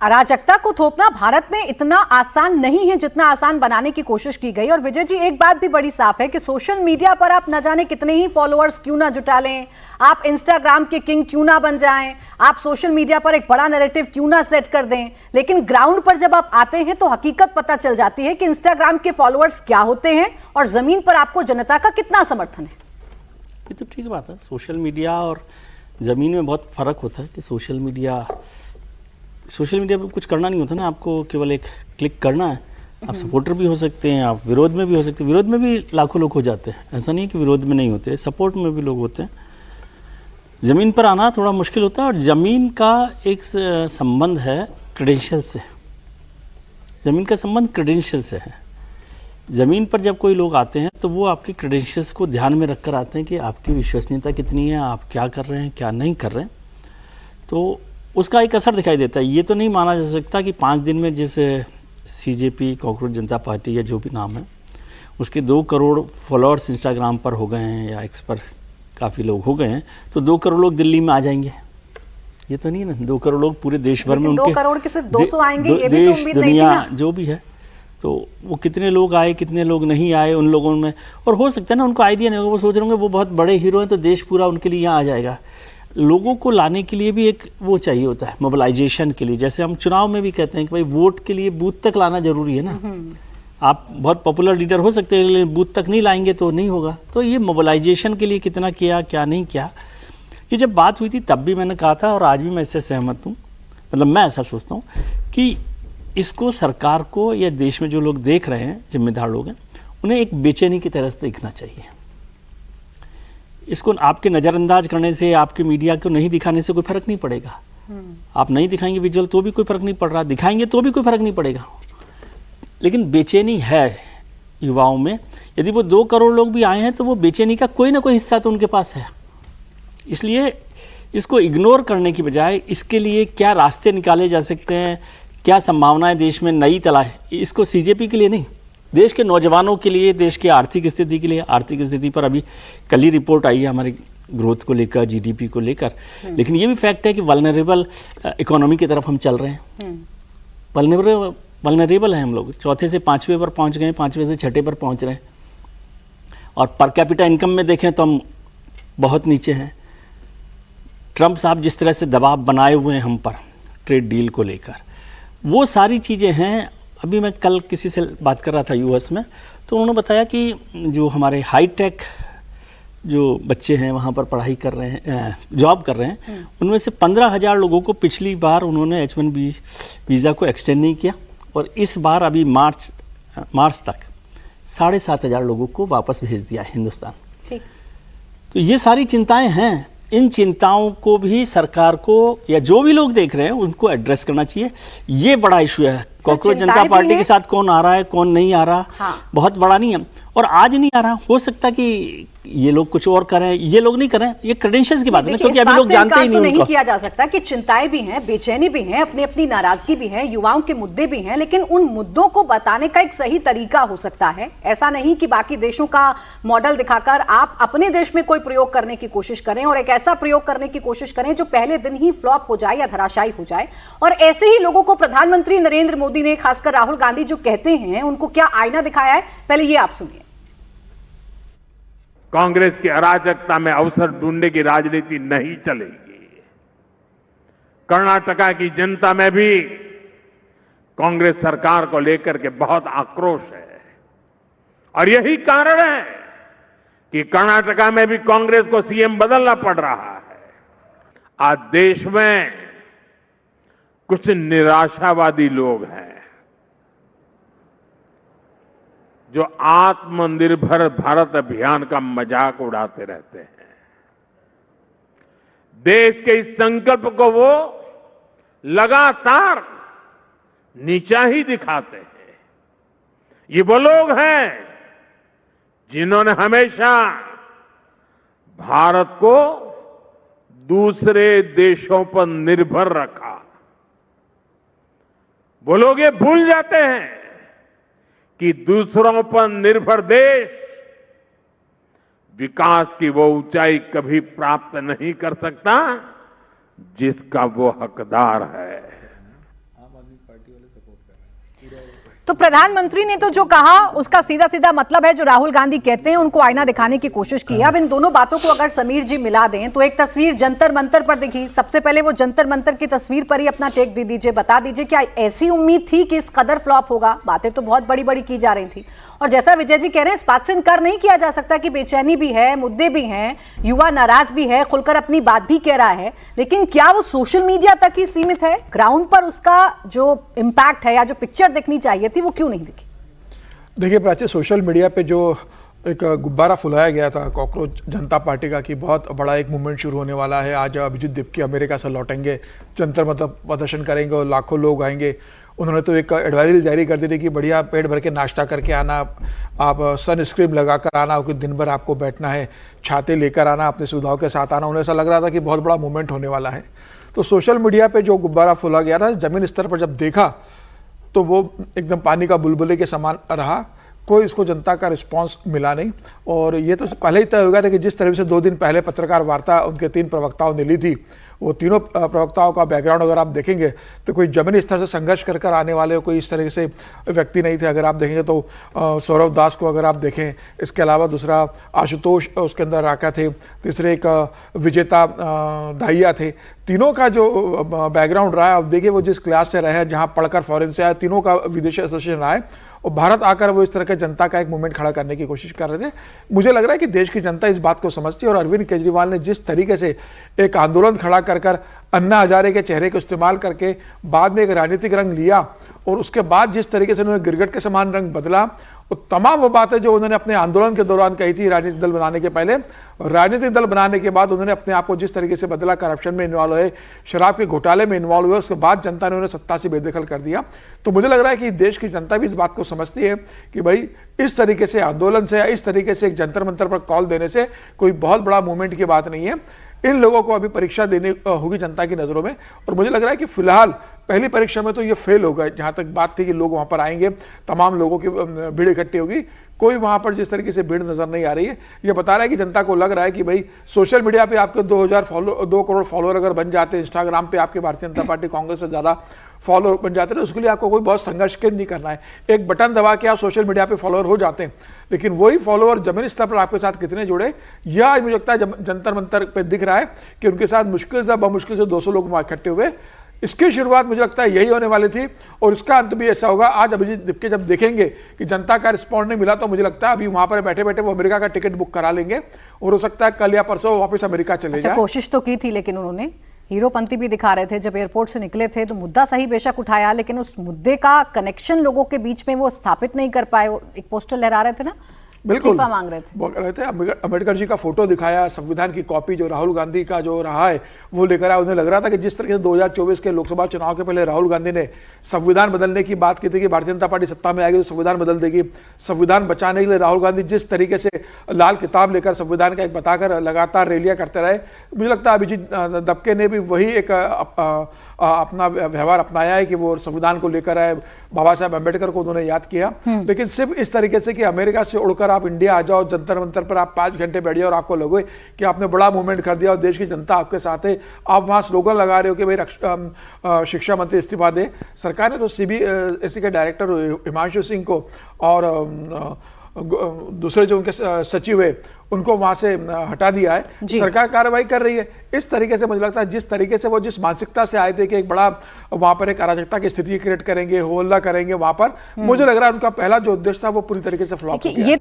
अराजकता को थोपना भारत में इतना आसान नहीं है जितना आसान बनाने की कोशिश की गई। और विजय जी, एक बात भी बड़ी साफ है कि सोशल मीडिया पर आप न जाने कितने ही फॉलोअर्स क्यों ना जुटा लें, आप इंस्टाग्राम के किंग क्यों ना बन जाएं, आप सोशल मीडिया पर एक बड़ा नैरेटिव क्यों ना सेट कर दें, लेकिन ग्राउंड पर जब आप आते हैं तो हकीकत पता चल जाती है कि इंस्टाग्राम के फॉलोअर्स क्या होते हैं और जमीन पर आपको जनता का कितना समर्थन है। ये तो ठीक बात है, सोशल मीडिया और जमीन में बहुत फर्क होता है कि सोशल मीडिया पे कुछ करना नहीं होता ना, आपको केवल एक क्लिक करना है। आप सपोर्टर भी हो सकते हैं, आप विरोध में भी हो सकते हैं। विरोध में भी लाखों लोग हो जाते हैं, ऐसा नहीं है कि विरोध में नहीं होते, सपोर्ट में भी लोग होते हैं। ज़मीन पर आना थोड़ा मुश्किल होता है और ज़मीन का एक संबंध है क्रेडेंशियल से। ज़मीन का संबंध क्रेडेंशियल से है। ज़मीन पर जब कोई लोग आते हैं तो वो आपके क्रेडेंशियल्स को ध्यान में रखकर आते हैं कि आपकी विश्वसनीयता कितनी है, आप क्या कर रहे हैं, क्या नहीं कर रहे हैं। तो उसका एक असर दिखाई देता है। ये तो नहीं माना जा सकता कि 5 दिन में जिस CJP कॉकरोच जनता पार्टी या जो भी नाम है उसके 2 करोड़ फॉलोअर्स इंस्टाग्राम पर हो गए हैं या एक्स पर काफ़ी लोग हो गए हैं, तो 2 करोड़ लोग दिल्ली में आ जाएंगे। ये तो नहीं ना, 2 करोड़ लोग पूरे देश भर में उनके 2 करोड़ के सिर्फ 200 आएंगे, ये भी तो उम्मीद नहीं थी ना। जो भी है, तो वो कितने लोग आए कितने लोग नहीं आए उन लोगों में, और हो सकता है ना उनको आइडिया नहीं होगा, वो सोच रहे होंगे वो बहुत बड़े हीरो हैं तो देश पूरा उनके लिए यहाँ आ जाएगा। लोगों को लाने के लिए भी एक वो चाहिए होता है, मोबिलाइजेशन के लिए। जैसे हम चुनाव में भी कहते हैं कि भाई वोट के लिए बूथ तक लाना जरूरी है ना। आप बहुत पॉपुलर लीडर हो सकते हैं लेकिन बूथ तक नहीं लाएंगे तो नहीं होगा। तो ये मोबिलाइजेशन के लिए कितना किया, क्या नहीं किया, ये जब बात हुई थी तब भी मैंने कहा था और आज भी मैं इससे सहमत हूँ। मतलब मैं ऐसा सोचता हूँ कि इसको सरकार को या देश में जो लोग देख रहे हैं, जिम्मेदार लोग हैं, उन्हें एक बेचैनी की तरह से देखना चाहिए। इसको आपके नज़रअंदाज करने से, आपके मीडिया को नहीं दिखाने से कोई फर्क नहीं पड़ेगा। आप नहीं दिखाएंगे विजुअल तो भी कोई फर्क नहीं पड़ रहा, दिखाएंगे तो भी कोई फर्क नहीं पड़ेगा। लेकिन बेचैनी है युवाओं में। यदि वो 2 करोड़ लोग भी आए हैं तो वो बेचैनी का कोई ना कोई हिस्सा तो उनके पास है। इसलिए इसको इग्नोर करने की बजाय इसके लिए क्या रास्ते निकाले जा सकते हैं, क्या संभावनाएं देश में नई तलाश, इसको CJP के लिए नहीं, देश के नौजवानों के लिए, देश की आर्थिक स्थिति के लिए। आर्थिक स्थिति पर अभी कल ही रिपोर्ट आई है हमारी ग्रोथ को लेकर, GDP को लेकर। लेकिन ये भी फैक्ट है कि वल्नरेबल इकोनॉमी की तरफ हम चल रहे हैं। वल्नरेबल हैं हम लोग, 4थे से 5वें पर पहुंच गए, 5वें से 6ठे पर पहुंच रहे हैं। और पर कैपिटा इनकम में देखें तो हम बहुत नीचे हैं। ट्रंप साहब जिस तरह से दबाव बनाए हुए हैं हम पर ट्रेड डील को लेकर, वो सारी चीज़ें हैं। अभी मैं कल किसी से बात कर रहा था US में, तो उन्होंने बताया कि जो हमारे हाईटेक जो बच्चे हैं वहाँ पर पढ़ाई कर रहे हैं, जॉब कर रहे हैं, उनमें से 15,000 लोगों को पिछली बार उन्होंने H1B वीज़ा को एक्सटेंड नहीं किया और इस बार अभी मार्च तक 7,500 लोगों को वापस भेज दिया हिंदुस्तान। ठीक। तो ये सारी चिंताएं हैं। इन चिंताओं को भी सरकार को या जो भी लोग देख रहे हैं उनको एड्रेस करना चाहिए। ये बड़ा इशू है। कॉकरोच जनता पार्टी के साथ कौन आ रहा है, कौन नहीं आ रहा, हाँ। बहुत बड़ा नहीं है। और आज नहीं आ रहा, हो सकता कि ये लोग कुछ और करें, ये लोग नहीं करें। ये क्रेडेंशियल्स की बात है ना, क्योंकि अभी लोग जानते ही नहीं उनको। नहीं किया जा सकता कि चिंताएं भी हैं, बेचैनी भी हैं, अपनी अपनी नाराजगी भी है, युवाओं के मुद्दे भी हैं, लेकिन उन मुद्दों को बताने का एक सही तरीका हो सकता है। ऐसा नहीं कि बाकी देशों का मॉडल दिखाकर आप अपने देश में कोई प्रयोग करने की कोशिश करें और एक ऐसा प्रयोग करने की कोशिश करें जो पहले दिन ही फ्लॉप हो जाए या धराशायी हो जाए। और ऐसे ही लोगों को प्रधानमंत्री नरेंद्र मोदी ने, खासकर राहुल गांधी जो कहते हैं, उनको क्या आईना दिखाया है, पहले ये आप सुनिए। कांग्रेस की अराजकता में अवसर ढूंढने की राजनीति नहीं चलेगी। कर्नाटका की जनता में भी कांग्रेस सरकार को लेकर के बहुत आक्रोश है और यही कारण है कि कर्नाटका में भी कांग्रेस को CM बदलना पड़ रहा है। आज देश में कुछ निराशावादी लोग हैं जो आत्मनिर्भर भारत अभियान का मजाक उड़ाते रहते हैं। देश के इस संकल्प को वो लगातार नीचा ही दिखाते हैं। ये वो लोग हैं जिन्होंने हमेशा भारत को दूसरे देशों पर निर्भर रखा। वो लोग ये भूल जाते हैं कि दूसरों पर निर्भर देश विकास की वो ऊंचाई कभी प्राप्त नहीं कर सकता जिसका वो हकदार है। तो प्रधानमंत्री ने तो जो कहा उसका सीधा सीधा मतलब है जो राहुल गांधी कहते हैं उनको आईना दिखाने की कोशिश की है। अब इन दोनों बातों को अगर समीर जी मिला दें तो एक तस्वीर जंतर मंतर पर दिखी। सबसे पहले वो जंतर मंतर की तस्वीर पर ही अपना टेक दे दीजिए, बता दीजिए क्या ऐसी उम्मीद थी कि इस कदर फ्लॉप होगा? बातें तो बहुत बड़ी बड़ी की जा रही थी और जैसा विजय जी कह रहे हैं इस बात से इनकार नहीं किया जा सकता कि बेचैनी भी है, मुद्दे भी हैं, युवा नाराज भी है, खुलकर अपनी बात भी कह रहा है, लेकिन क्या वो सोशल मीडिया तक ही सीमित है? ग्राउंड पर उसका जो इम्पैक्ट है या जो पिक्चर दिखनी चाहिए थी वो क्यों नहीं दिखी? देखिए प्राची, सोशल मीडिया पे जो एक गुब्बारा फुलाया गया था कॉकरोच जनता पार्टी का कि बहुत बड़ा एक मूवमेंट शुरू होने वाला है, आज अभिजीत दीपकी अमेरिका से लौटेंगे, जंतर मंतर प्रदर्शन करेंगे और लाखों लोग आएंगे। उन्होंने तो एक एडवाइजरी जारी कर दी थी कि बढ़िया पेट भर के नाश्ता करके आना, आप सनस्क्रीन लगा कर आना, क्योंकि दिन भर आपको बैठना है, छाते लेकर आना, अपनी सुविधाओं के साथ आना। उन्हें ऐसा लग रहा था कि बहुत बड़ा मूवमेंट होने वाला है। तो सोशल मीडिया पे जो गुब्बारा फूला गया था, जमीन स्तर पर जब देखा तो वो एकदम पानी का बुलबुले के समान रहा। कोई इसको जनता का रिस्पांस मिला नहीं। और ये तो पहले ही तय हो गया था कि जिस तरह से 2 दिन पहले पत्रकार वार्ता उनके 3 प्रवक्ताओं ने ली थी, वो तीनों प्रवक्ताओं का बैकग्राउंड अगर आप देखेंगे तो कोई जमीनी स्तर से संघर्ष कर आने वाले कोई इस तरह से व्यक्ति नहीं थे। अगर आप देखेंगे तो सौरभ दास को अगर आप देखें, इसके अलावा दूसरा आशुतोष उसके अंदर राका थे, तीसरे एक विजेता दाहिया थे। तीनों का जो बैकग्राउंड रहा है, आप देखिए वो जिस क्लास से रहे हैं, जहाँ पढ़कर फॉरेन से आए, तीनों का विदेशी एसोसिएशन रहा है और भारत आकर वो इस तरह के जनता का एक मूवमेंट खड़ा करने की कोशिश कर रहे थे। मुझे लग रहा है कि देश की जनता इस बात को समझती है और अरविंद केजरीवाल ने जिस तरीके से एक आंदोलन खड़ा कर अन्ना हजारे के चेहरे को इस्तेमाल करके बाद में एक राजनीतिक रंग लिया और उसके बाद जिस तरीके से उन्होंने गिरगिट के समान रंग बदला, और तमाम वो बातें जो उन्होंने अपने आंदोलन के दौरान कही थी राजनीतिक दल बनाने के पहले, राजनीतिक दल बनाने के बाद उन्होंने अपने आप को जिस तरीके से बदला, करप्शन में इन्वॉल्व हुए, शराब के घोटाले में इन्वॉल्व हुए, उसके बाद जनता ने उन्हें सत्ता से बेदखल कर दिया। तो मुझे लग रहा है कि देश की जनता भी इस बात को समझती है कि भाई इस तरीके से आंदोलन से या इस तरीके से एक जंतर मंतर पर कॉल देने से कोई बहुत बड़ा मूवमेंट की बात नहीं है। इन लोगों को अभी परीक्षा देनी होगी जनता की नज़रों में। और मुझे लग रहा है कि फिलहाल पहली परीक्षा में तो ये फेल हो गए। जहाँ तक बात थी कि लोग वहाँ पर आएंगे, तमाम लोगों की भीड़ इकट्ठी होगी, कोई वहाँ पर जिस तरीके से भीड़ नज़र नहीं आ रही है। ये बता रहा है कि जनता को लग रहा है कि भाई सोशल मीडिया पे आपके 2 करोड़ फॉलोअर अगर बन जाते हैं, इंस्टाग्राम पे आपके भारतीय जनता पार्टी कांग्रेस से ज़्यादा फॉलोअर बन जाते हैं, उसके लिए आपको कोई बहुत संघर्ष नहीं करना है। एक बटन दबा के आप सोशल मीडिया पे फॉलोअर हो जाते हैं, लेकिन वही फॉलोअर जमीनी स्तर पर आपके साथ कितने जुड़े, यह आज मुझे लगता है जंतर मंतर पे दिख रहा है कि उनके साथ मुश्किल से बमुश्किल से 200 लोग वहाँ इकट्ठे हुए। इसकी शुरुआत मुझे लगता है यही होने वाली थी और इसका अंत भी ऐसा होगा। आज अभिजीत दीपके जब देखेंगे कि जनता का रिस्पॉन्स नहीं मिला, तो मुझे लगता है अभी वहां पर बैठे बैठे वो अमेरिका का टिकट बुक करा लेंगे और हो सकता है कल या परसों वापस अमेरिका चले जाए। कोशिश तो की थी, लेकिन उन्होंने हीरोपंती भी दिखा रहे थे जब एयरपोर्ट से निकले थे, तो मुद्दा सही बेशक उठाया, लेकिन उस मुद्दे का कनेक्शन लोगों के बीच में वो स्थापित नहीं कर पाए। एक पोस्टर लहरा रहे थे ना, बिल्कुल मांग रहे थे, बोल रहे थे। अम्बेडकर जी का फोटो दिखाया, संविधान की कॉपी जो राहुल गांधी का जो रहा है वो लेकर आया। उन्हें लग रहा था कि जिस तरीके से 2024 के लोकसभा चुनाव के पहले राहुल गांधी ने संविधान बदलने की बात की थी कि भारतीय जनता पार्टी सत्ता में आएगी तो संविधान बदल देगी, संविधान बचाने के लिए राहुल गांधी जिस तरीके से लाल किताब लेकर संविधान का एक बताकर लगातार रैलियां करते रहे, मुझे लगता है अभिजीत दीपके ने भी वही एक अपना व्यवहार अपनाया है कि वो संविधान को लेकर आए, बाबा साहब अम्बेडकर को उन्होंने याद किया। लेकिन सिर्फ इस तरीके से कि अमेरिका से उड़कर आप इंडिया आ जाओ, जंतर मंतर पर आप 5 घंटे बैठ जाओ और आपको लगे कि आपने बड़ा मूवमेंट कर दिया और देश की जनता आपके साथ है, आप वहां स्लोगन लगा रहे हो कि भाई शिक्षा मंत्री इस्तीफा दे। सरकार ने तो CBSE के डायरेक्टर हिमांशु सिंह को और दूसरे जो उनके सचिव है उनको वहां से हटा दिया है। सरकार कार्रवाई कर रही है। इस तरीके से मुझे लगता है जिस तरीके से वो जिस मानसिकता से आए थे कि एक बड़ा वहां पर एक अराजकता की स्थिति क्रिएट करेंगे, हो हल्ला करेंगे वहां पर, मुझे लग रहा है उनका पहला जो उद्देश्य था वो पूरी तरीके से फ्लॉप हो गया।